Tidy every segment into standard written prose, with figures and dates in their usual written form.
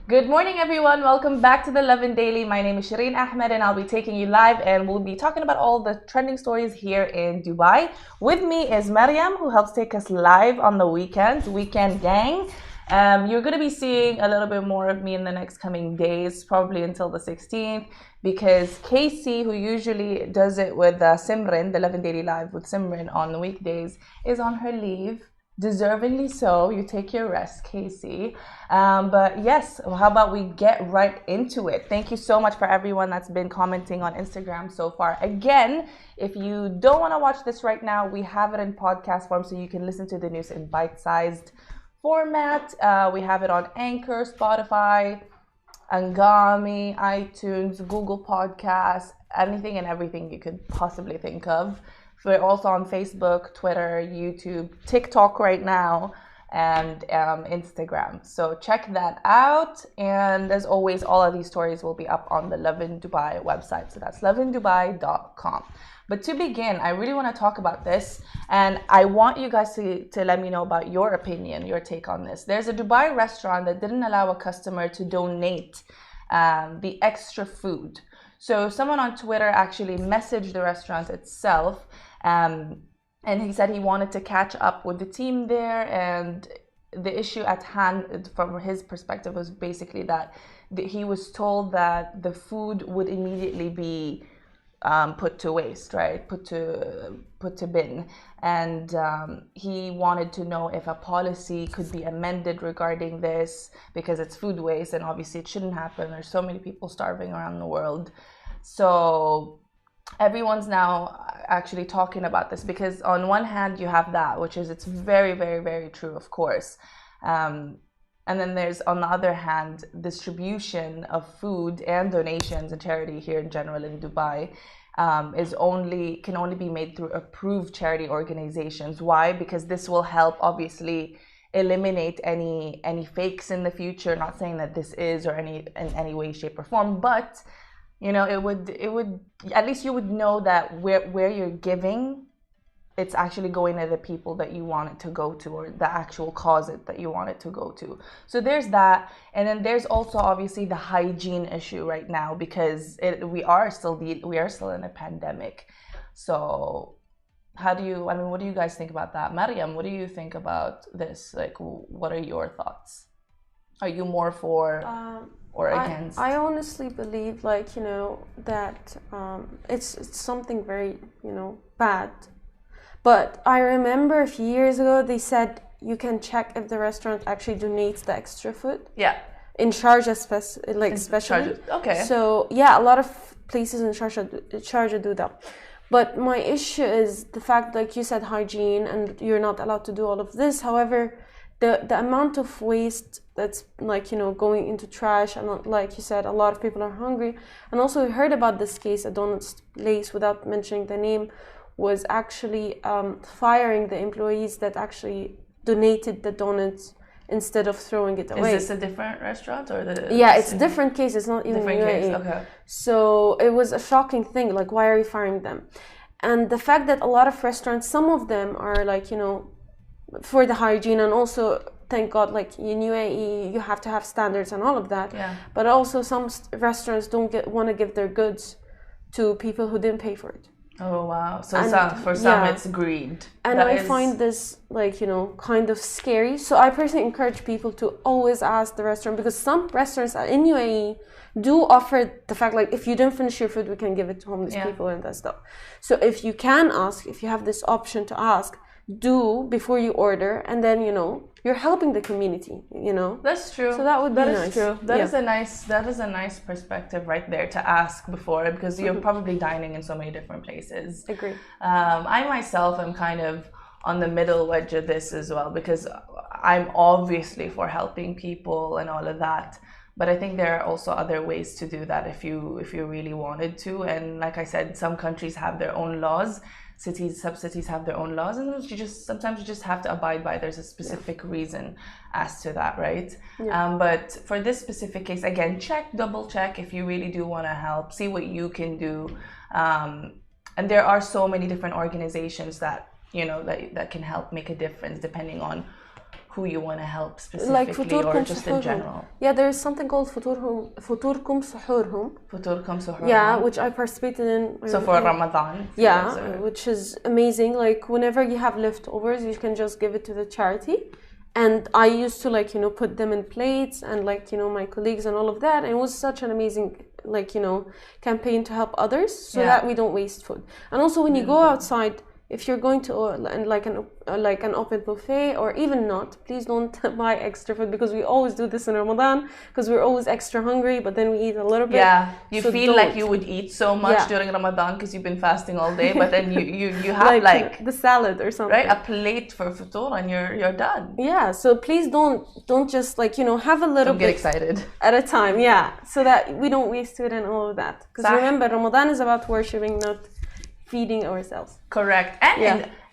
Good morning, everyone. Welcome back to the Lovin Daily. My name is Shireen Ahmed, and I'll be taking you live, and we'll be talking about all the trending stories here in Dubai. With me is Mariam, who helps take us live on the weekends, Weekend Gang. You're going to be seeing a little bit more of me in the next coming days, probably until the 16th, because Casey, who usually does it with Simran, the Lovin Daily Live with Simran on the weekdays, is on her leave. Deservingly so. You take your rest, Casey. But yes, how about we get right into it? Thank you so much for everyone that's been commenting on Instagram so far. Again, if you don't want to watch this right now, we have it in podcast form, so you can listen to the news in bite-sized format. We have it on Anchor, Spotify, Angami, iTunes, Google Podcasts, anything and everything you could possibly think of. We're also on Facebook, Twitter, YouTube, TikTok right now, and Instagram. So check that out. And as always, all of these stories will be up on the Lovin Dubai website. So that's lovindubai.com. But to begin, I really want to talk about this. And I want you guys to let me know about your opinion, your take on this. There's a Dubai restaurant that didn't allow a customer to donate the extra food. So someone on Twitter actually messaged the restaurant itself, and he said he wanted to catch up with the team there, and the issue at hand from his perspective was basically that he was told that the food would immediately be put to waste, right? Put to bin. And he wanted to know if a policy could be amended regarding this, because it's food waste and obviously it shouldn't happen. There's so many people starving around the world. So everyone's now actually talking about this, because on one hand you have that, which is, it's very, very, very true, of course. And then there's, on the other hand, distribution of food and donations and charity here in general in Dubai can only be made through approved charity organizations. Why? Because this will help obviously eliminate any fakes in the future. Not saying that this is or in any way, shape, or form, but you know, it would at least you would know that where you're giving, it's actually going to the people that you want it to go to, or the actual cause that you want it to go to. So there's that. And then there's also obviously the hygiene issue right now, because we are still in a pandemic. So what do you guys think about that? Mariam, what do you think about this? Like, what are your thoughts? Are you more for or against? I honestly believe, like, you know, that it's something very, you know, bad. But I remember a few years ago they said you can check if the restaurant actually donates the extra food. Yeah. In Sharjah, especially. Okay. So yeah, a lot of places in Sharjah do that. But my issue is the fact, like you said, hygiene, and you're not allowed to do all of this. However, the amount of waste that's, like, you know, going into trash, and like you said, a lot of people are hungry. And also we heard about this case, a donuts place, without mentioning the name, was actually firing the employees that actually donated the donuts instead of throwing it away. Is this a different restaurant or the? Yeah, it's a different case. It's not even different UAE. case. Okay. So it was a shocking thing. Like, why are you firing them? And the fact that a lot of restaurants, some of them are, like, you know, for the hygiene, and also, thank God, like in UAE, you have to have standards and all of that. Yeah. But also some restaurants don't want to give their goods to people who didn't pay for it. Oh wow! So for some it's greed. And I find this, like, you know, kind of scary. So I personally encourage people to always ask the restaurant, because some restaurants in UAE do offer the fact, like, if you didn't finish your food, we can give it to homeless people and that stuff. So if you can ask, if you have this option to ask, do before you order, and then, you know, you're helping the community, you know. That's true. So that would be nice. True. That is a nice perspective right there to ask before, because you're probably dining in so many different places. Agree. I myself am kind of on the middle wedge of this as well, because I'm obviously for helping people and all of that. But I think there are also other ways to do that if you really wanted to. And like I said, some countries have their own laws. Sub-cities have their own laws, and sometimes you just have to abide by. There's a specific reason as to that, right? But for this specific case, again, double check if you really do want to help. See what you can do. And there are so many different organizations that that can help make a difference depending on who you want to help specifically, like or just in general. Yeah, there's something called فطوركم سحورهم. فطوركم سحورهم. Yeah, which I participated in. So for Ramadan. Yeah, which is amazing. Like whenever you have leftovers, you can just give it to the charity. And I used to put them in plates and my colleagues and all of that. And it was such an amazing campaign to help others so that we don't waste food. And also when you go outside, if you're going to like an open buffet or even not, please don't buy extra food, because we always do this in Ramadan because we're always extra hungry, but then we eat a little bit. Yeah, you feel like you would eat so much during Ramadan because you've been fasting all day, but then you have like the salad or something, right? A plate for futur and you're done. Yeah, so please don't just have a little bit. Get excited at a time. Yeah, so that we don't waste food and all of that. Because remember, Ramadan is about worshiping, not feeding ourselves. Correct.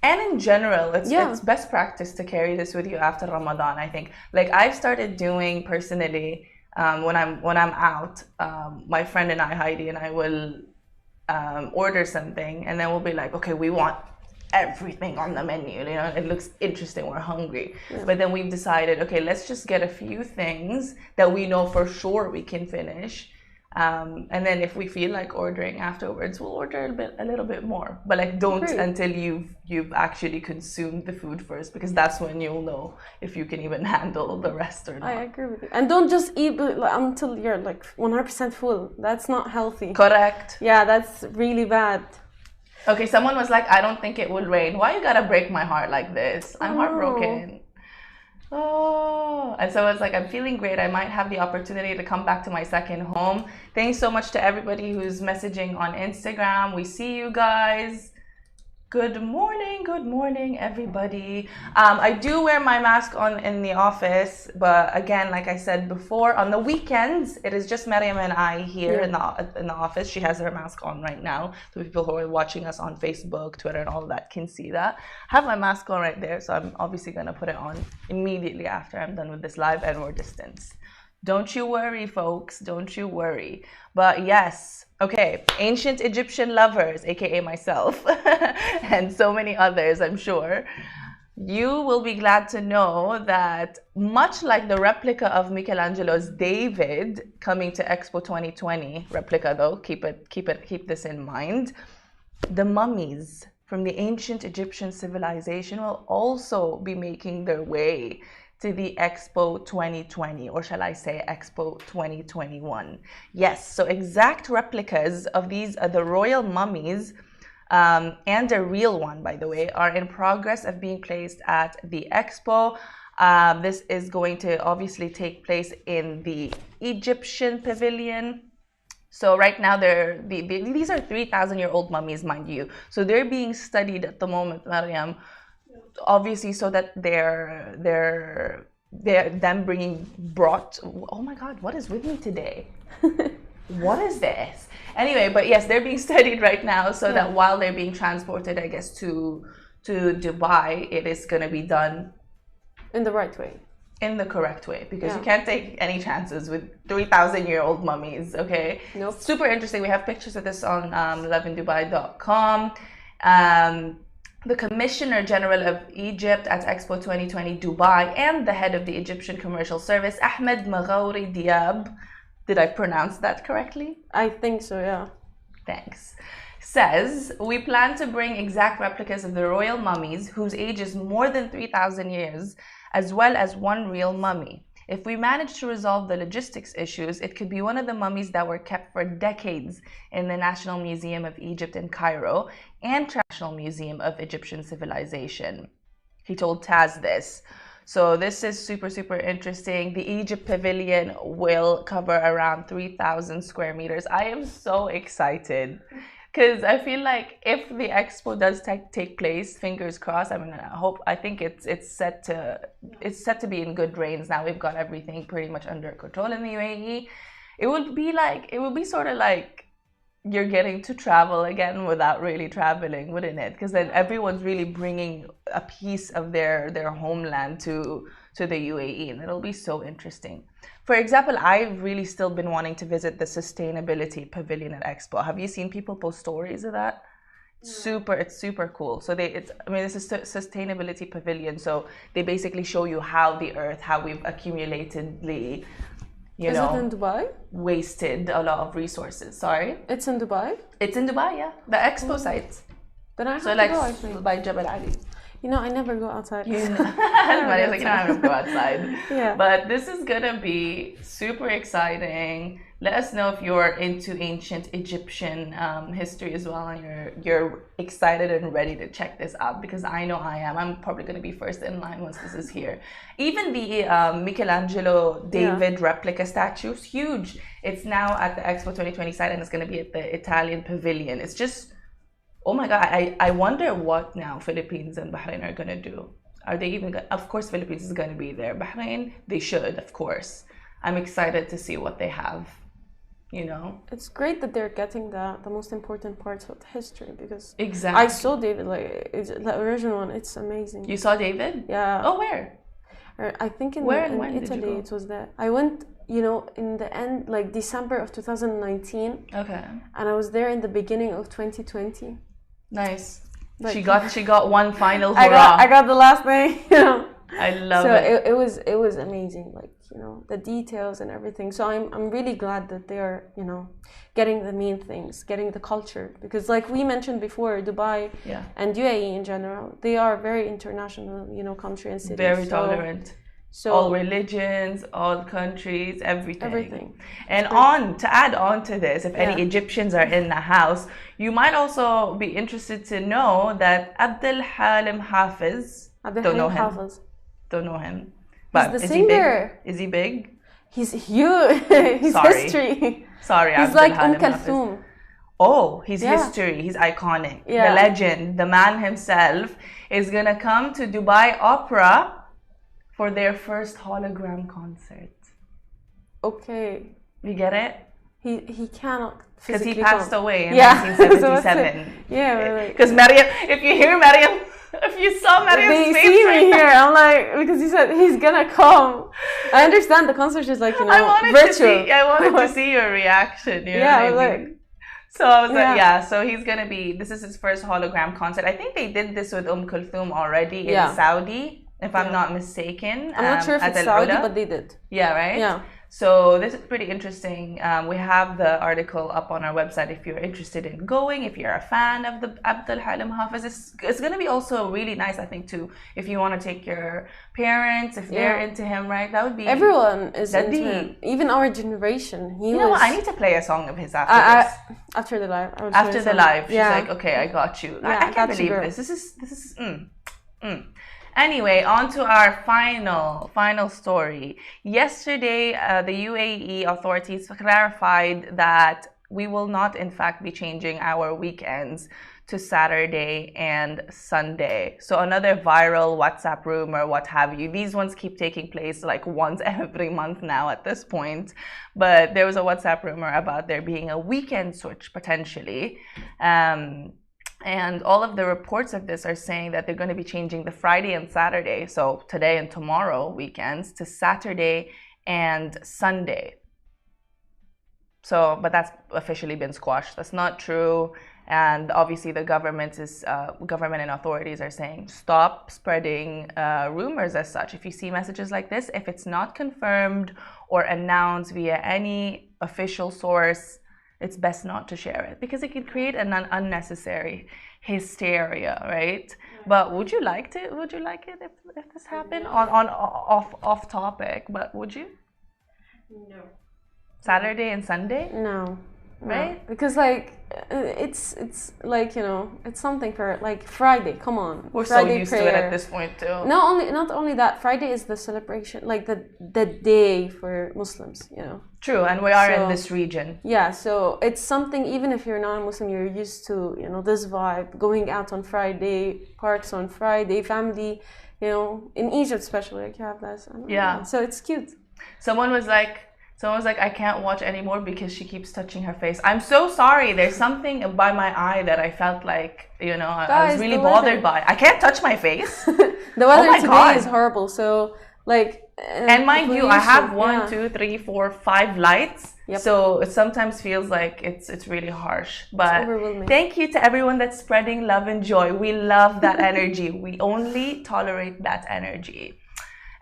And in general, it's best practice to carry this with you after Ramadan. I think, like I've started doing personally, when I'm out, my friend and I, Heidi and I, will order something, and then we'll be like, okay, we want everything on the menu, it looks interesting, we're hungry. But then we've decided, okay, let's just get a few things that we know for sure we can finish. And then if we feel like ordering afterwards, we'll order a little bit more. But don't until you've actually consumed the food first, because that's when you'll know if you can even handle the rest or not. I agree with you. And don't just eat until you're 100% full. That's not healthy. Correct. Yeah, that's really bad. Okay, someone was like, I don't think it will rain. Why you gotta break my heart like this? I'm heartbroken. Oh, and so it's like, I'm feeling great. I might have the opportunity to come back to my second home. Thanks so much to everybody who's messaging on Instagram. We see you guys. Good morning, everybody. I do wear my mask on in the office, but again, like I said before, on the weekends, it is just Mariam and I here in the office. She has her mask on right now. So people who are watching us on Facebook, Twitter, and all of that can see that. I have my mask on right there, so I'm obviously gonna put it on immediately after I'm done with this live, and we're distanced. Don't you worry, folks. Don't you worry. But yes, okay, ancient Egyptian lovers, aka myself, and so many others, I'm sure, you will be glad to know that much like the replica of Michelangelo's David coming to Expo 2020, replica though, keep this in mind, the mummies from the ancient Egyptian civilization will also be making their way to the Expo 2020, or shall I say Expo 2021. Yes, so exact replicas of these the royal mummies, and a real one, by the way, are in progress of being placed at the Expo. This is going to obviously take place in the Egyptian pavilion. So right now, these are 3,000-year-old mummies, mind you. So they're being studied at the moment, Mariam, obviously, so that they're brought. Oh my God, what is with me today? What is this? Anyway, but yes, they're being studied right now, so that while they're being transported, I guess, to Dubai, it is going to be done in the right way, in the correct way, because you can't take any chances with 3,000-year-old mummies. Okay. Nope. Super interesting. We have pictures of this on lovindubai.com. The Commissioner General of Egypt at Expo 2020 Dubai and the head of the Egyptian Commercial Service, Ahmed Maghouri Diab, did I pronounce that correctly? I think so, yeah. Thanks. Says, we plan to bring exact replicas of the royal mummies whose age is more than 3,000 years, as well as one real mummy. If we manage to resolve the logistics issues, it could be one of the mummies that were kept for decades in the National Museum of Egypt in Cairo and National Museum of Egyptian Civilization. He told Taz this. So this is super, super interesting. The Egypt Pavilion will cover around 3,000 square meters. I am so excited Because I feel like if the expo does take place, fingers crossed. I mean, I think it's set to be in good reins now. We've got everything pretty much under control in the UAE. It would be sort of like you're getting to travel again without really traveling, wouldn't it? Because then everyone's really bringing a piece of their homeland to the UAE, and it'll be so interesting. For example, I've really still been wanting to visit the sustainability pavilion at Expo. Have you seen people post stories of that? It's super cool. So this is sustainability pavilion. So they basically show you how the earth, how we've accumulatedly, Is it in Dubai? wasted a lot of resources. Sorry, It's in Dubai? it's in Dubai, yeah, the Expo site. Then I have So to like go, I think. by Jabal Ali. You know, I never go outside. Maria's like, you don't have to go outside. Yeah. But this is gonna be super exciting. Let us know if you're into ancient Egyptian history as well, and you're excited and ready to check this out, because I know I am. I'm probably gonna be first in line once this is here. Even the Michelangelo David replica statue is huge. It's now at the Expo 2020 site, and it's gonna be at the Italian Pavilion. It's just, oh my God, I wonder what now Philippines and Bahrain are gonna do. Are they even gonna, of course Philippines is gonna be there. Bahrain, they should, of course. I'm excited to see what they have, you know? It's great that they're getting the most important parts of history, because Exactly. I saw David, like, the original one, it's amazing. You saw David? Yeah. Oh, where? I think in Where and when did you Italy go? it was there. I went, you know, in the end, like December of 2019, Okay. and I was there in the beginning of 2020. Nice. Like, She got one final hurrah. I got the last thing, you know. I love So it. it was amazing, like, you know, the details and everything. So I'm really glad that they are, you know, getting the main things, getting the culture, because like we mentioned before, Dubai Yeah. and UAE in general, they are very international, you know, country and city. Very tolerant. So All religions, all countries, everything. Everything. And to add on to this, if any Egyptians are in the house, you might also be interested to know that Abdel Halim Hafiz, don't know him. Hafiz. Don't know him. But the is singer. he big? Is he big? He's huge. His Sorry. history. Sorry, He's Abdel like Halim Kalthum. Hafiz. Oh, he's Yeah. history. He's iconic. Yeah. The legend, the man himself, is gonna come to Dubai Opera for their first hologram concert. Okay. You get it? He cannot Because he physically passed come. away in Yeah. 1977. Yeah, like, Because Mariam, if you hear Mariam, if you saw Mariam's they face see me right here. I'm like, because he said he's gonna come. I understand the concert is like, you know, virtual. I wanted to see your reaction. You know Yeah, what I I was mean? So I was like, Yeah. so he's gonna be. This is his first hologram concert. I think they did this with Kulthum already in Yeah. Saudi, if I'm Yeah. not mistaken. I'm not sure if at it's Al Saudi, Ula. but they did. Yeah, right? Yeah. So this is pretty interesting. We have the article up on our website if you're interested in going, if you're a fan of the Abdul Halim Hafiz. It's going to be also really nice, I think, too, if you want to take your parents, if they're into him, right? That would be... Everyone is That'd into be- him. Even our generation. You know what? I need to play a song of his after this. After the live. I would After play the some. live, she's Yeah. like, okay, I got you. Yeah, I I can't got you, believe girl. this. This is Anyway, on to our final story. Yesterday, the UAE authorities clarified that we will not, in fact, be changing our weekends to Saturday and Sunday. So another viral WhatsApp rumor, what have you. These ones keep taking place like once every month now at this point. But there was a WhatsApp rumor about there being a weekend switch potentially. And all of the reports of this are saying that they're going to be changing the Friday and Saturday, so today and tomorrow weekends, to Saturday and Sunday. So, but that's officially been squashed. That's not true. And obviously the government and authorities are saying, stop spreading rumors as such. If you see messages like this, if it's not confirmed or announced via any official source, it's best not to share it, because it could create an unnecessary hysteria, right? But would you like it if this happened? Off topic, but would you? No. Saturday and Sunday? No. right? Because like it's like, you know, it's something for like Friday. Come on, We're Friday so used prayer. to it at this point too. Not only that, Friday is the celebration, like the day for Muslims, you know. True, and we are in this region. Yeah, so it's something, even if you're non-Muslim, you're used to, you know, this vibe, going out on Friday, parks on Friday, family, you know, in Egypt especially, like you have that. Yeah. So it's cute. Someone was like, I can't watch anymore because she keeps touching her face. I'm so sorry. There's something by my eye that I felt like, you know, I was really bothered by. I can't touch my face. The weather today is horrible. So, like, and mind you, I have 1, 2, 3, 4, 5 lights. Yep. So it sometimes feels like it's really harsh. But thank you to everyone that's spreading love and joy. We love that energy. We only tolerate that energy.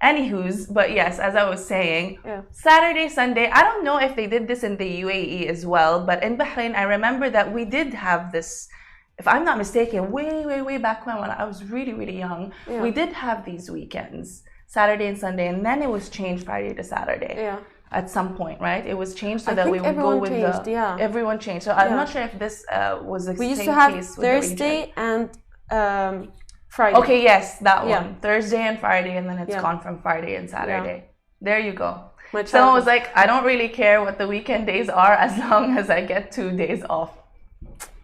Anywho's, but yes, as I was saying, Saturday, Sunday, I don't know if they did this in the UAE as well, but in Bahrain, I remember that we did have this, if I'm not mistaken, way back when I was really, really young, we did have these weekends, Saturday and Sunday, and then it was changed Friday to Saturday. Yeah. At some point, right? It was changed so that we would go with everyone changed. So I'm not sure if this was the same case. We used to have Thursday and Friday. Okay, yes, that one. Thursday and Friday, and then it's gone from Friday and Saturday. There you go. Someone was like, I don't really care what the weekend days are as long as I get 2 days off.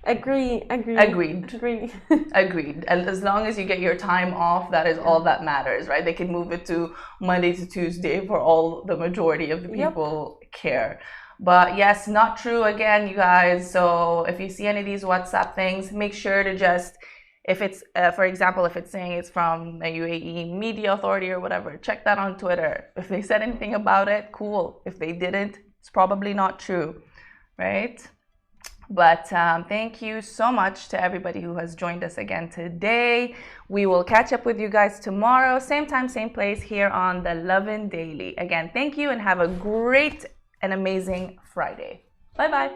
Agreed. Agreed. And as long as you get your time off, that is all that matters, right? They can move it to Monday to Tuesday for all the majority of the people care. But yes, not true again, you guys. So if you see any of these WhatsApp things, make sure to just, if it's, for example, if it's saying it's from a UAE media authority or whatever, check that on Twitter. If they said anything about it, cool. If they didn't, it's probably not true, right? But thank you so much to everybody who has joined us again today. We will catch up with you guys tomorrow, same time, same place here on the Lovin Daily. Again, thank you and have a great and amazing Friday. Bye-bye.